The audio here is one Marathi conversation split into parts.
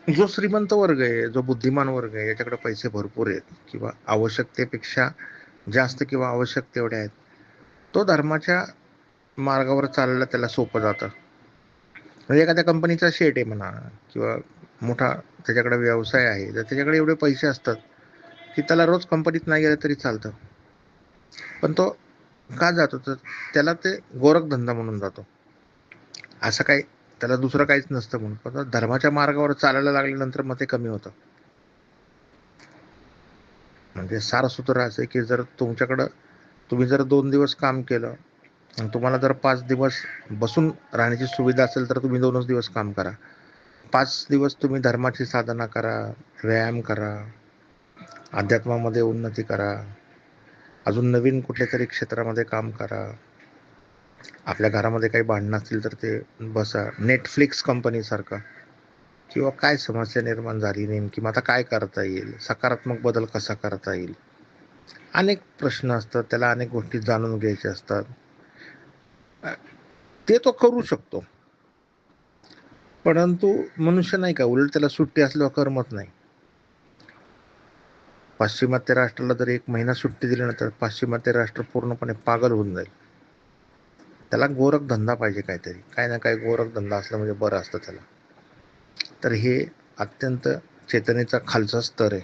जो श्रीमंत वर्ग आहे, जो बुद्धिमान वर्ग आहे, याच्याकडे पैसे भरपूर आहेत किंवा आवश्यकतेपेक्षा जास्त किंवा आवश्यक तेवढे आहेत, तो धर्माच्या मार्गावर चालायला त्याला सोपं जातं. म्हणजे एखाद्या कंपनीचा शेट आहे म्हणा किंवा मोठा त्याच्याकडे व्यवसाय आहे, तर त्याच्याकडे एवढे पैसे असतात की त्याला रोज कंपनीत नाही गेलं तरी चालतं. पण तो का जातो? तर त्याला ते गोरखधंदा म्हणून जातो. असं काही त्याला दुसरं काहीच नसतं म्हणून. पण धर्माच्या मार्गावर चालायला लागल्यानंतर मग ते कमी होतं. म्हणजे सारसूत्र असं आहे की जर तुमच्याकडं तुम्ही जर 2 दिवस काम केलं आणि तुम्हाला जर 5 दिवस बसून राहण्याची सुविधा असेल तर तुम्ही 2च दिवस काम करा. 5 दिवस तुम्ही धर्माची साधना करा, व्यायाम करा, अध्यात्मामध्ये उन्नती करा, अजून नवीन कुठल्या तरी क्षेत्रामध्ये काम करा. आपल्या घरामध्ये काही भांडणं असतील तर ते बसा. नेटफ्लिक्स कंपनीसारखं किंवा काय समस्या निर्माण झाली नेमकी, मग आता काय करता येईल, सकारात्मक बदल कसा करता येईल, अनेक प्रश्न असतात, त्याला अनेक गोष्टी जाणून घ्यायच्या असतात. ते तो करू शकतो. परंतु मनुष्य नाही का, उलट त्याला सुट्टी असल्यावर करमत नाही. पाश्चिमात्य राष्ट्राला जर 1 महिना सुट्टी दिली ना तर पाश्चिमात्य राष्ट्र पूर्णपणे पागल होऊन जाईल. त्याला गोरखधंदा पाहिजे, काहीतरी काय ना काय गोरखधंदा असला म्हणजे बरं असतं त्याला. तर हे अत्यंत चेतनेचा खालचा स्तर आहे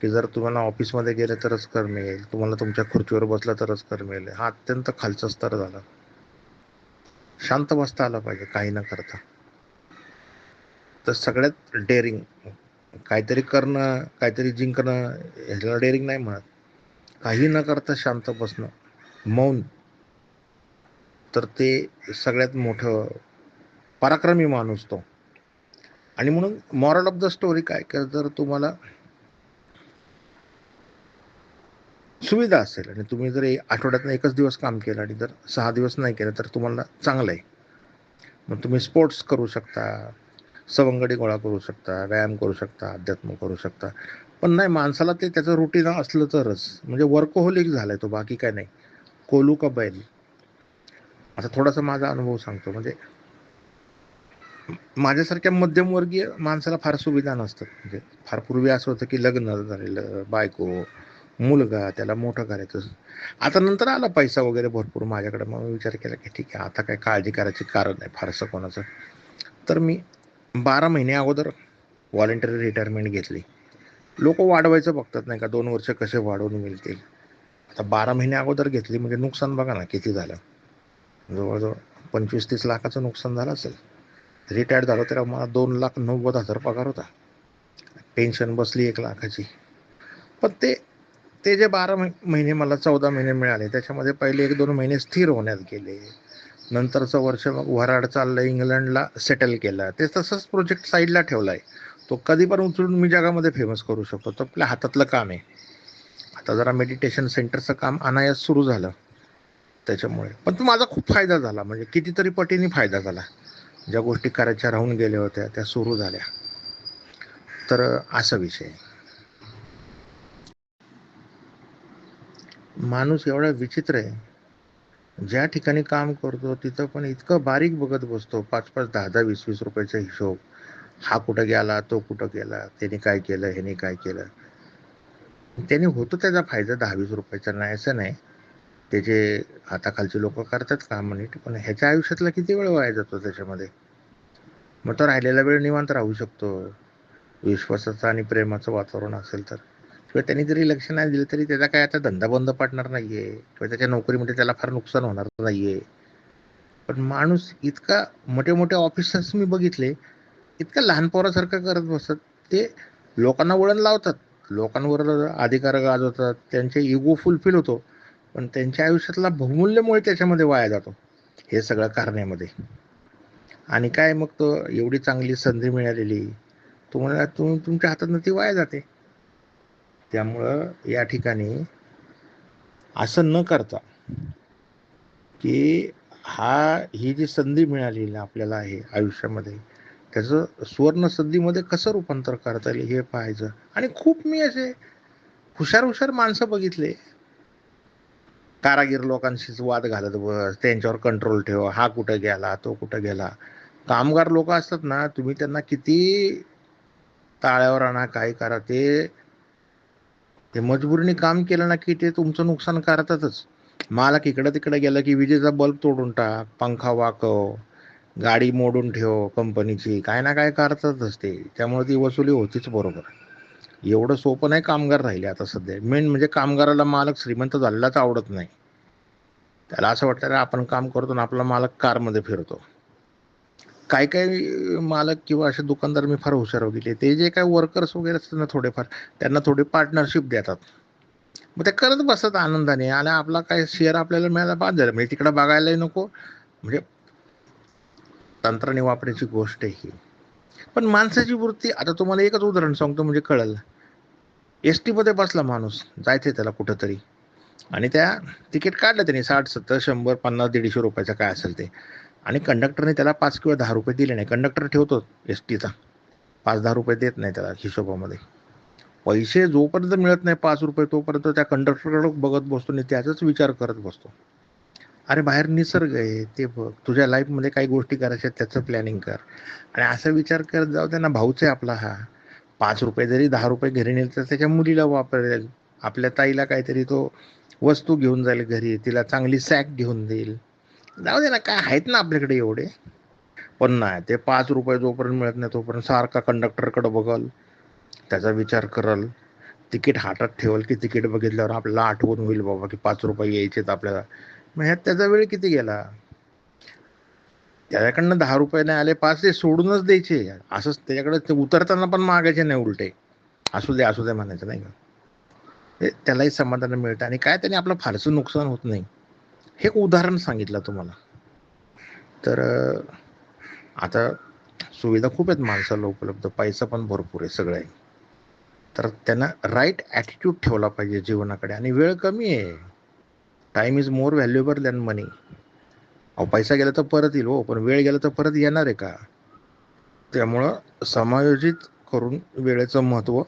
की जर तुम्हाला ऑफिसमध्ये गेलं तरच कर मिळेल, तुम्हाला तुमच्या खुर्चीवर बसलं तरच कर मिळेल, हा अत्यंत खालचा स्तर झाला. शांत बसता आलं पाहिजे काही न करता. तर सगळ्यात डेअरिंग काहीतरी करणं, काहीतरी जिंकणं, ह्याला डेअरिंग नाही म्हणत. काही न करता शांत बसणं, मौन, तर ते सगळ्यात मोठं पराक्रमी माणूस तो. आणि म्हणून मॉरल ऑफ द स्टोरी काय, की जर तुम्हाला सुविधा असेल आणि तुम्ही जर आठवड्यातनं 1च दिवस काम केलं आणि जर 6 दिवस नाही केलं तर तुम्हाला चांगलं आहे. मग तुम्ही स्पोर्ट्स करू शकता, सवंगडी गोळा करू शकता, व्यायाम करू शकता, अध्यात्म करू शकता. पण नाही, माणसाला ते त्याचं रुटीन असलं तरच. म्हणजे वर्कोहोलिक झालाय तो, बाकी काय नाही. कोलू का बैल. आता थोडासा माझा अनुभव सांगतो. म्हणजे माझ्यासारख्या मध्यमवर्गीय माणसाला फार सुविधा नसतात. म्हणजे फार पूर्वी असं होतं की लग्न झालेलं, बायको, मुलगा, त्याला मोठं करायचं. आता नंतर आला पैसा वगैरे भरपूर माझ्याकडे, मग मी विचार केला की ठीक आहे, आता काय काळजी करायची कारण नाही फारसं कोणाचं. तर मी 12 महिने अगोदर व्हॉलेंटरी रिटायरमेंट घेतली. लोक वाढवायचं बघतात नाही का, 2 वर्ष कसे वाढवून मिळतील. आता 12 महिने अगोदर घेतली म्हणजे नुकसान बघा ना किती झालं. जवळजवळ 25-30 लाखाचं नुकसान झालं असेल. रिटायर्ड झालो तेव्हा मला 2,90,000 पगार होता. पेन्शन बसली 1 लाखाची. पण ते ते जे 12 महिने मला 14 महिने मिळाले, त्याच्यामध्ये पहिले 1-2 महिने स्थिर होण्यात गेले. नंतरचं वर्ष मग वराड चाललं, इंग्लंडला सेटल केलं. ते तसंच प्रोजेक्ट साईडला ठेवलाय. तो कधी पण उचलून मी जगामध्ये फेमस करू शकतो. तो आपल्या हातातलं काम आहे. आता जरा मेडिटेशन सेंटरचं काम अनायास सुरू झालं त्याच्यामुळे. पण तो माझा खूप फायदा झाला, म्हणजे कितीतरी पटीने फायदा झाला. ज्या गोष्टी करायच्या राहून गेल्या होत्या त्या सुरू झाल्या. तर असा विषय. माणूस एवढा विचित्र आहे, ज्या ठिकाणी काम करतो तिथं पण इतकं बारीक बघत बसतो. 5-5, 10-10, 20-20 रुपयाचा हिशोब. हा कुठं गेला, तो कुठं गेला, त्याने काय केलं, ह्याने काय केलं. त्याने होतो त्याचा फायदा 10-20 रुपयाचा, नाही असं नाही. त्याचे हाताखालचे लोक करतात काम नीट, पण ह्याच्या आयुष्यातला किती वेळ वाया जातो त्याच्यामध्ये. मग तो राहिलेला वेळ निवांत राहू शकतो, विश्वासाचं आणि प्रेमाचं वातावरण असेल तर. किंवा त्यांनी जरी लक्ष नाही दिलं तरी त्याचा काय आता धंदा बंद पडणार नाहीये किंवा त्याच्या नोकरीमध्ये त्याला फार नुकसान होणार नाहीये. पण माणूस इतका, मोठे मोठे ऑफिसर्स मी बघितले, इतकं लहान पोरासारखं करत बसतात. ते लोकांना वळण लावतात, लोकांवर अधिकार गाजवतात, त्यांचे इगो फुलफिल होतो, पण त्यांच्या आयुष्यातला बहुमूल्यमुळे त्याच्यामध्ये वाया जातो हे सगळं करण्यामध्ये. आणि काय मग तो एवढी चांगली संधी मिळालेली तुम्हाला, तुमच्या हातातनं ती वाया जाते. त्यामुळं या ठिकाणी असं न करता की ही जी संधी मिळाली ना आपल्याला आहे आयुष्यामध्ये, त्याचं सुवर्ण संधीमध्ये कसं रूपांतर करता येईल हे पाहायचं. आणि खूप मी असे हुशार हुशार माणसं बघितले, कारागीर लोकांशीच वाद घालत बस, त्यांच्यावर कंट्रोल ठेव, हा कुठं गेला, तो कुठं गेला. कामगार लोक असतात ना, तुम्ही त्यांना किती ताळ्यावर आणा, काय करा, ते ते मजबुरीने काम केलं ना की ते तुमचं नुकसान करतातच. मालक इकडं तिकडे गेलं की विजेचा बल्ब तोडून टाक, पंखा वाकव, गाडी मोडून ठेव कंपनीची, काय ना काय करतातच ते. त्यामुळे ती वसुली होतीच बरोबर. एवढं सोपं नाही कामगार राहिले आता सध्या. मेन म्हणजे कामगाराला मालक श्रीमंत झालेलाच आवडत नाही. त्याला असं वाटतं का आपण काम करतो ना आपला मालक कारमध्ये फिरतो. काही काही मालक किंवा असे दुकानदार मी फार हुशार बघितले, ते जे काही वर्कर्स वगैरे असतात ना थोडेफार, त्यांना थोडी पार्टनरशिप देतात. मग ते करत बसतात आनंदाने आणि आपला काय शेअर आपल्याला मिळायला बाद झालं. म्हणजे तिकडे बघायलाही नको. म्हणजे तंत्राने वापरायची गोष्ट आहे ही. पण माणसाची वृत्ती, आता तुम्हाला एकच उदाहरण सांगतो म्हणजे कळलं. एस मध्ये बसला माणूस, जायचंय त्याला कुठंतरी, आणि त्या तिकीट काढलं त्याने 60, 70, 100, 50, 150 रुपयाचं काय असेल ते, आणि कंडक्टरने त्याला 5 किंवा 10 रुपये दिले नाही. कंडक्टर ठेवतो एस टीचा, 5-10 रुपये देत नाही त्याला हिशोबामध्ये. पैसे जोपर्यंत मिळत नाही 5 रुपये, तोपर्यंत त्या कंडक्टरकडे बघत बसतो आणि त्याचाच विचार करत बसतो. अरे बाहेर निसर्ग आहे ते बघ, तुझ्या लाईफमध्ये काही गोष्टी करायच्या त्याचं प्लॅनिंग कर, आणि असा विचार करत जाऊ. त्यांना भाऊच आहे आपला हा. 5 रुपये जरी 10 रुपये घरी नेले तर त्याच्या मुलीला वापरेल, आपल्या ताईला काहीतरी तो वस्तू घेऊन जाईल घरी, तिला चांगली सॅक घेऊन देईल. जाऊ दे ना, काय आहेत ना आपल्याकडे एवढे. पण नाही, ते 5 रुपये जोपर्यंत मिळत नाही तोपर्यंत सारखा कंडक्टरकडे बघल, त्याचा विचार करल, तिकीट हातात ठेवल की तिकीट बघितल्यावर आपल्याला आठवण होईल बाबा की 5 रुपये यायचेत आपल्याला. मग ह्यात त्याचा वेळ किती गेला. त्याच्याकडनं 10 रुपये नाही आले, 5 ते सोडूनच द्यायचे. असंच त्याच्याकडे ते उतरताना पण मागायचे नाही, उलटे असू दे असू दे म्हणायचं नाही का. त्यालाही समाधान मिळतं आणि काय त्याने आपलं फारसं नुकसान होत नाही. हे एक उदाहरण सांगितलं तुम्हाला. तर आता सुविधा खूप आहेत माणसाला उपलब्ध, पैसा पण भरपूर आहे, सगळं आहे. तर त्यांना राईट ॲटिट्यूड ठेवला पाहिजे जीवनाकडे. आणि वेळ कमी आहे. Time is more valuable than money. अहो पैसा गेला तर परत येईल हो, पण वेळ गेला तर परत येणार आहे का. त्यामुळं समायोजित करून वेळेचं महत्त्व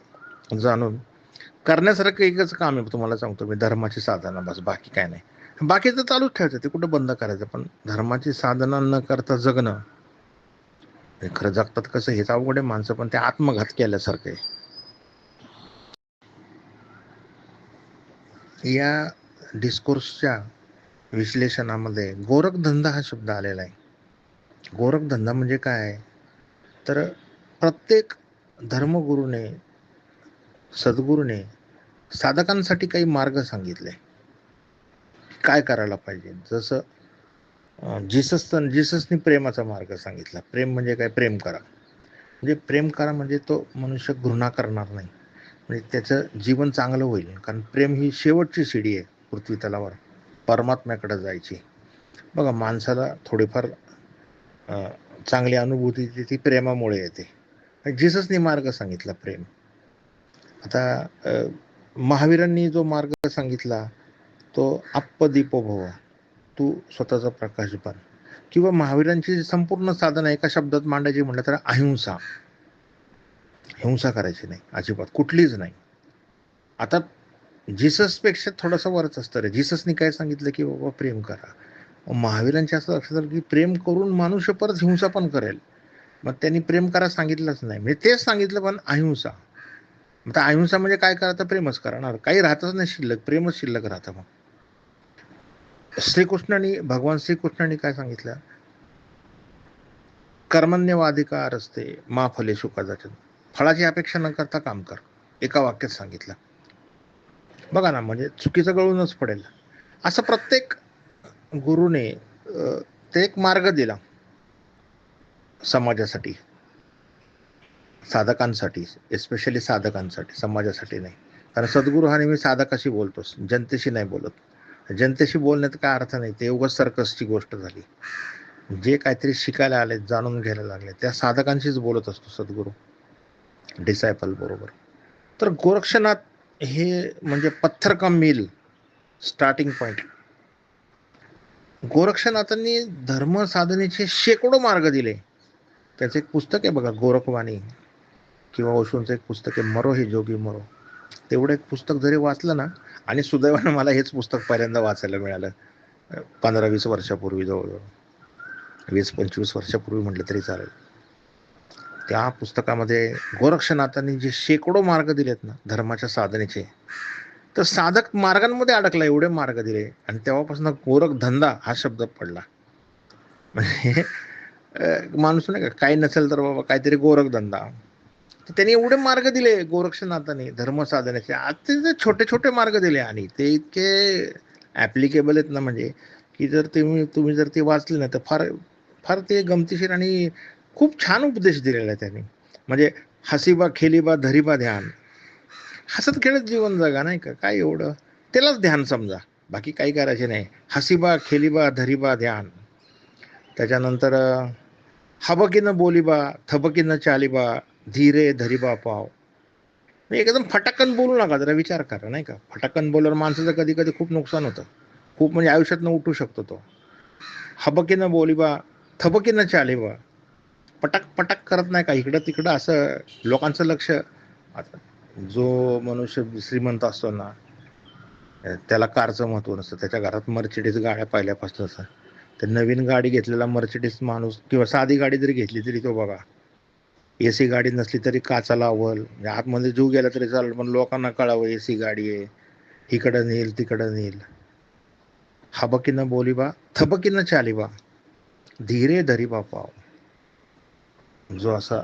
जाणून करण्यासारखं एकच काम आहे, तुम्हाला सांगतो मी, धर्माची साधना, बस, बाकी काय नाही. बाकीचं चालूच ठेवायचं, ते कुठं बंद करायचं, पण धर्माची साधना न करता जगणं, हे खरं जगतात कसं हेच अवघड आहे. माणसं पण ते आत्मघात केल्यासारखं आहे. या डिस्कोर्सच्या विश्लेषणामध्ये गोरखधंदा हा शब्द आलेला आहे. गोरखधंदा म्हणजे काय, तर प्रत्येक धर्मगुरूने, सद्गुरूने साधकांसाठी काही मार्ग सांगितले, काय करायला पाहिजे. जसं जिससनी प्रेमाचा मार्ग सांगितला. प्रेम म्हणजे काय, प्रेम करा. म्हणजे प्रेम करा म्हणजे तो मनुष्य घृणा करणार नाही, म्हणजे त्याचं जीवन चांगलं होईल. कारण प्रेम ही शेवटची शिडी आहे पृथ्वी तलावर परमात्म्याकडे जायची. बघा, माणसाला थोडीफार चांगली अनुभूती ती प्रेमामुळे येते. जिससनी मार्ग सांगितला प्रेम. आता महावीरांनी जो मार्ग सांगितला तो आप्पदीपो भव, तू स्वतःचा प्रकाश बन. किंवा महावीरांची संपूर्ण साधना एका शब्दात मांडायची म्हटलं तर अहिंसा. हिंसा करायची नाही अजिबात, कुठलीच नाही. आता जीससपेक्षा थोडासा वरच असतं रे. जीससनी काय सांगितलं की बाबा प्रेम करा. महावीरांचे असं लक्षात आलं की प्रेम करून मनुष्य परत हिंसा पण करेल. मग त्यांनी प्रेम करा सांगितलंच नाही, म्हणजे तेच सांगितलं पण अहिंसा. आता अहिंसा म्हणजे काय करा, प्रेमच करणार, काही राहतच नाही शिल्लक, प्रेमच शिल्लक राहतं. मग भगवान श्रीकृष्णांनी काय सांगितलं, कर्मण्यवाधिकार असते मा फलेषु कदाचन, फळाची अपेक्षा न करता काम कर, एका वाक्यात सांगितलं. बघा ना, म्हणजे चुकीचं गळूनच पडेल. असं प्रत्येक गुरुने ते एक मार्ग दिला समाजासाठी, साधकांसाठी, एस्पेशली साधकांसाठी, समाजासाठी नाही. कारण सद्गुरू हा नेहमी साधकाशी बोलतोस, जनतेशी नाही बोलत. जनतेशी बोलण्यात काय अर्थ नाही, ते उगाच सर्कसची गोष्ट झाली. जे काहीतरी शिकायला आले, जाणून घ्यायला लागले, त्या साधकांशीच बोलत असतो सद्गुरू, डिसायपल बरोबर. तर गोरक्षनाथ हे म्हणजे पत्थर का मील, स्टार्टिंग पॉइंट. गोरक्षनाथांनी धर्म साधनेचे शेकडो मार्ग दिले. त्याचं एक पुस्तक आहे बघा, गोरखवाणी, किंवा ओशोंचं एक पुस्तक आहे मरो हे जोगी मरो. तेवढं एक पुस्तक जरी वाचलं ना, आणि सुदैवानं मला हेच पुस्तक पहिल्यांदा वाचायला मिळालं 15-20 वर्षापूर्वी, जवळजवळ 20-25 वर्षापूर्वी म्हटलं तरी चालेल. त्या पुस्तकामध्ये गोरक्षनाथांनी जे शेकडो मार्ग दिलेत ना धर्माच्या साधनेचे, तर साधक मार्गांमध्ये अडकला, एवढे मार्ग दिले. आणि तेव्हापासून गोरख धंदा हा शब्द पडला. म्हणजे माणूस नाही का, काही नसेल तर बाबा काहीतरी गोरख धंदा. तर त्यांनी एवढे मार्ग दिले गोरक्षनाथांनी धर्म साधण्याचे. आता ते छोटे छोटे मार्ग दिले आणि ते इतके ऍप्लिकेबल आहेत ना, म्हणजे की जर तुम्ही जर ते वाचले ना तर फार फार ते गमतीशीर आणि खूप छान उपदेश दिलेला आहे त्यांनी. म्हणजे हसीबा खेलीबा धरीबा ध्यान, हसत खेळत जीवन जगा, नाही का, काय एवढं, त्यालाच ध्यान समजा, बाकी काही करायचे नाही. हसीबा खेलीबा धरीबा ध्यान. त्याच्यानंतर हबकीनं बोलीबा थबकीनं चालीबा धीरे धरीबा पाव. म्हणजे एकदम फटाकन बोलू नका, जरा विचार करा, नाही का. फटाकन बोलल्यावर माणसाचं कधी कधी खूप नुकसान होतं, खूप म्हणजे आयुष्यातनं उठू शकतो तो. हबकीनं बोलीबा थबकीनं चालीबा, पटाक पटाक करत नाही का इकडं तिकडं असं लोकांचं लक्ष. आता जो मनुष्य श्रीमंत असतो ना, त्याला कारचं महत्व नसतं, त्याच्या घरात मर्सिडीज गाड्या पहिल्यापासून असतं. तर नवीन गाडी घेतलेला मर्सिडीज माणूस किंवा साधी गाडी जरी घेतली तरी तो बघा, एसी गाडी नसली तरी काचा लावल, म्हणजे आतमध्ये जीव गेला तरी चालेल, पण लोकांना कळावं एसी गाडी आहे, इकडं नेईल तिकडं नेईल. हबकीनं बोलीबा थबकीनं चालीबा धीरे धरीबा पाव. जो असा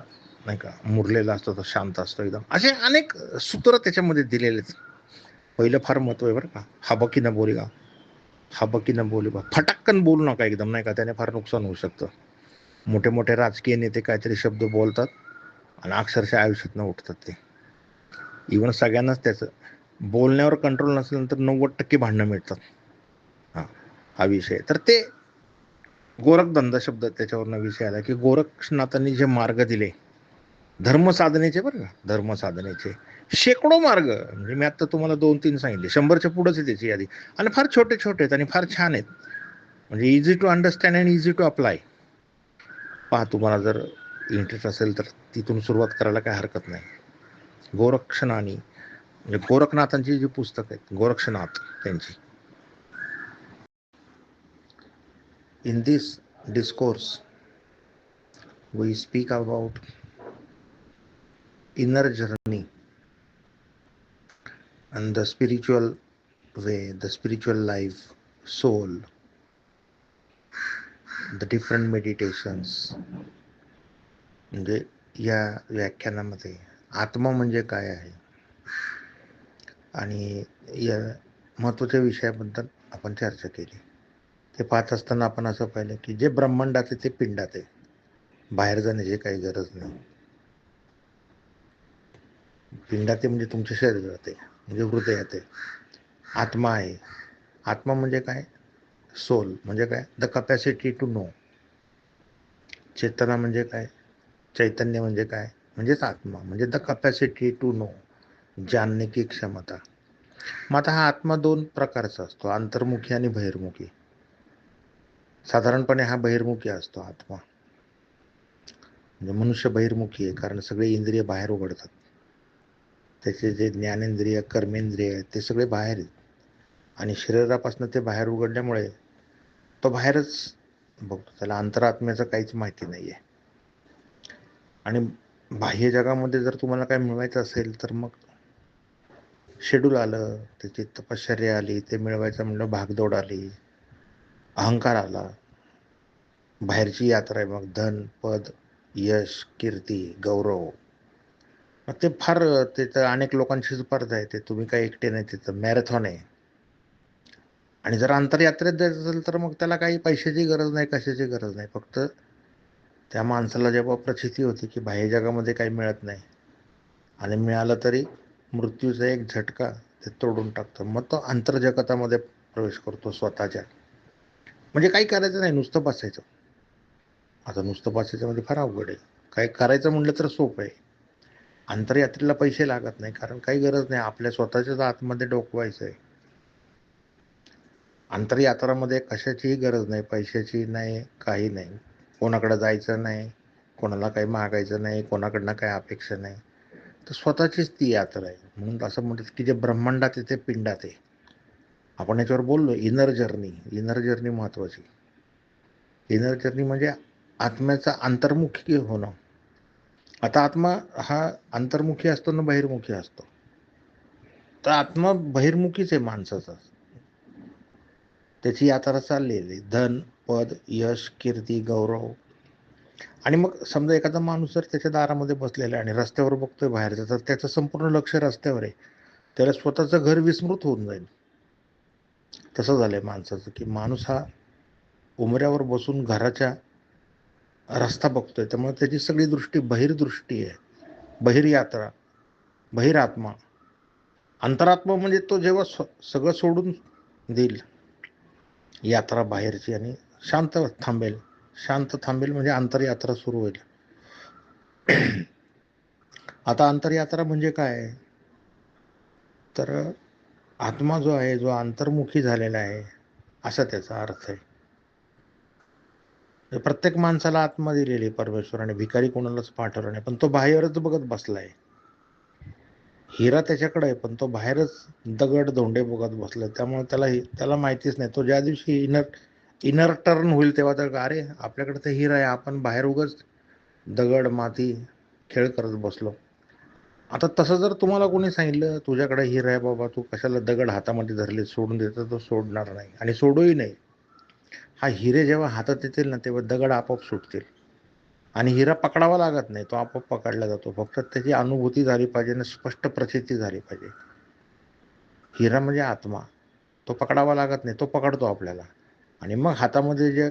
नाही का मुरलेला असतो तो शांत असतो एकदम, असे अनेक सूत्र त्याच्यामध्ये दिलेलेच. पहिलं फार महत्व आहे बरं का, हबकीनं बोली का, हबकीनं बोली बा, फटाक्कन बोलू नका एकदम, नाही का, त्याने फार नुकसान होऊ शकतं. मोठे मोठे राजकीय नेते काहीतरी शब्द बोलतात आणि अक्षरशः आयुष्यात न उठतात ते. इव्हन सगळ्यांनाच त्याचं बोलण्यावर कंट्रोल नसल्यानंतर 90% भांडणं मिळतात. हा हा विषय. तर ते गोरखधंदा शब्द त्याच्यावरनं विषय आला, की गोरक्षनाथांनी जे मार्ग दिले धर्म साधनेचे, बरं का, धर्म साधनेचे शेकडो मार्ग. म्हणजे मी आता तुम्हाला 2-3 सांगितले, 100च्या पुढेच आहे त्याची यादी. आणि फार छोटे छोटे आहेत आणि फार छान आहेत, म्हणजे easy to understand and easy to apply. पहा, तुम्हाला जर इंटरेस्ट असेल तर तिथून सुरुवात करायला काय हरकत नाही. गोरक्षनानी म्हणजे गोरखनाथांची जी पुस्तक आहेत, गोरक्षनाथ त्यांची. In this discourse we speak about inner journey and the spiritual way, the spiritual life, soul, the different meditations. म्हणजे या व्याख्यानामध्ये आत्मा म्हणजे काय आहे आणि या महत्त्वाच्या विषयाबद्दल आपण चर्चा केली. ते पाहत असताना आपण असं पाहिलं की जे ब्रह्मांडात आहे ते पिंडात आहे, बाहेर जाण्याची काही गरज नाही. पिंडात आहे म्हणजे तुमच्या शरीरात आहे, म्हणजे हृदयात आहे. आत्मा आहे. आत्मा म्हणजे काय? सोल म्हणजे काय? The capacity to know. चेतना म्हणजे काय? चैतन्य म्हणजे काय? म्हणजेच आत्मा, म्हणजे द कपॅसिटी टू नो, जानने की क्षमता. मग आता हा आत्मा 2 प्रकारचा असतो, अंतर्मुखी आणि बहिर्मुखी. साधारणपणे हा बहिर्मुखी असतो आत्मा. म्हणजे मनुष्य बहिर्मुखी आहे, कारण सगळे इंद्रिय बाहेर उघडतात. त्याचे जे ज्ञानेंद्रिय कर्मेंद्रिय आहेत ते सगळे बाहेर आहेत, आणि शरीरापासून ते बाहेर उघडल्यामुळे तो बाहेरच बघतो, त्याला अंतरात्म्याचं काहीच माहिती नाही आहे. आणि बाह्य जगामध्ये जर तुम्हाला काय मिळवायचं असेल तर मग शेड्यूल आलं, त्याची तपश्चर्या आली, ते मिळवायचं म्हणलं भागदौड आली, अहंकार आला, बाहेरची यात्रा आहे, मग धन पद यश कीर्ती गौरव. मग ते फार, तिथं अनेक लोकांची स्पर्धा आहे, ते तुम्ही काही एकटे नाही, तिथं मॅरेथॉन आहे. आणि जर अंतरयात्रेत जायचं असेल तर मग त्याला काही पैशाची गरज नाही, कशाची गरज नाही. फक्त त्या माणसाला जेव्हा प्रचिती होती की बाह्य जगामध्ये काही मिळत नाही आणि मिळालं तरी मृत्यूचा एक झटका ते तोडून टाकतं, मग तो आंतरजगतामध्ये प्रवेश करतो स्वतःच्या. म्हणजे काही करायचं नाही, नुसतं बसायचं. आता नुसतं बसायचं म्हणजे फार अवघड आहे. काय करायचं म्हटलं तर सोपं आहे. अंतरयात्रेला पैसे लागत नाही, कारण काही गरज नाही, आपल्या स्वतःच्याच आतमध्ये डोकवायचं आहे. अंतरयात्रामध्ये कशाचीही गरज नाही, पैशाची नाही, काही नाही. कोणाकडे जायचं नाही, कोणाला काही मागायचं नाही, कोणाकडनं काही अपेक्षा नाही. तर स्वतःचीच ती यात्रा आहे. म्हणून असं म्हणतात की जे ब्रह्मांडात आहे ते पिंडात आहे. आपण याच्यावर बोललो, इनर जर्नी. इनर जर्नी महत्वाची. इनर जर्नी म्हणजे आत्म्याचा अंतर्मुखी होणं. आता आत्मा हा अंतर्मुखी असतो ना बहिर्मुखी असतो. तर आत्मा बहिर्मुखीच आहे माणसाचा. त्याची यात्रा चाललेली धन, पद, यश, कीर्ती, गौरव. आणि मग समजा एखादा माणूस जर त्याच्या दारामध्ये बसलेला आहे आणि रस्त्यावर बघतोय बाहेरचं, तर त्याचं संपूर्ण लक्ष रस्त्यावर आहे. त्याला स्वतःचं घर विस्मृत होऊन जाईल. तसं झालंय माणसाचं, की माणूस हा उमऱ्यावर बसून घराच्या रस्ता बघतोय, त्यामुळे त्याची सगळी दृष्टी बहिर्दृष्टी आहे, बहिर्यात्रा, बहिरात्मा. अंतरात्मा म्हणजे तो जेव्हा सगळं सोडून देईल यात्रा बाहेरची आणि शांत थांबेल. शांत थांबेल म्हणजे अंतरयात्रा सुरू होईल. आता अंतरयात्रा म्हणजे काय? तर आत्मा जो आहे, जो अंतर्मुखी झालेला आहे, असा त्याचा अर्थ आहे. प्रत्येक माणसाला आत्मा दिलेली परमेश्वराने, भिकारी कोणालाच पाठवला नाही, पण तो बाहेरच बघत बसलाय. हिरा त्याच्याकडे आहे, पण तो बाहेरच दगड धोंडे बघत बसलाय. त्यामुळे त्याला माहितीच नाही. तो ज्या दिवशी इनर टर्न होईल तेव्हा तर अरे आपल्याकडे तर हिरा आहे, आपण बाहेर उगाच दगड माती खेळ करत बसलो. आता तसं जर तुम्हाला कोणी सांगितलं तुझ्याकडे हिरा आहे बाबा, तू कशाला दगड हातामध्ये धरले, सोडून देतो, तो सोडणार नाही आणि सोडूही नाही. हा हिरे जेव्हा हातात येतील ना, तेव्हा दगड आपोआप सुटतील आणि हिरा पकडावा लागत नाही, तो आपोआप पकडला जातो. फक्त त्याची अनुभूती झाली पाहिजे आणि स्पष्ट प्रचिती झाली पाहिजे. हिरा म्हणजे आत्मा, तो पकडावा लागत नाही, तो पकडतो आपल्याला. आणि मग हातामध्ये जे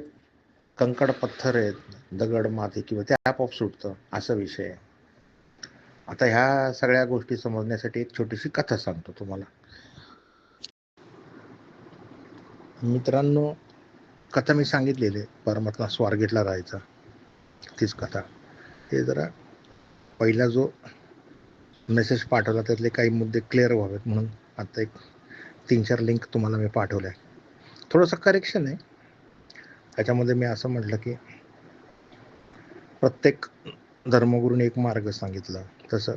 कंकड पत्थर आहेत, दगड माती किंवा ते आपोआप सुटतं, असा विषय आहे. आता ह्या सगळ्या गोष्टी समजण्यासाठी एक छोटीशी कथा सांगतो तुम्हाला. मित्रांनो, कथा मी सांगितलेली आहे, परमात्मा स्वारगेटला राहायचा, तीच कथा. ते जरा पहिला जो मेसेज पाठवला त्यातले काही मुद्दे क्लिअर व्हावेत म्हणून आता एक 3-4 लिंक तुम्हाला मी पाठवल्या. थोडंसं करेक्शन आहे त्याच्यामध्ये. मी असं म्हटलं की प्रत्येक धर्मगुरूने एक मार्ग सांगितला, तसं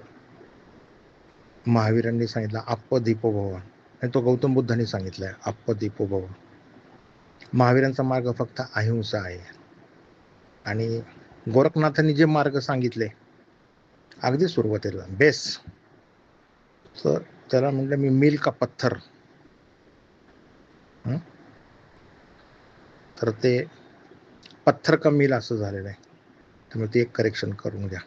महावीरांनी सांगितलं आप्प दीपो भव, आणि तो गौतम बुद्धांनी सांगितलाय आप्प दीपो भव. महावीरांचा मार्ग फक्त अहिंसा आहे. आणि गोरखनाथांनी जे मार्ग सांगितले अगदी सुरुवातीला बेस, तर त्याला म्हटलं मी मील का पत्थर, तर ते पत्थर का मील असं झालेलं आहे. त्यामुळे ते एक करेक्शन करून घ्या.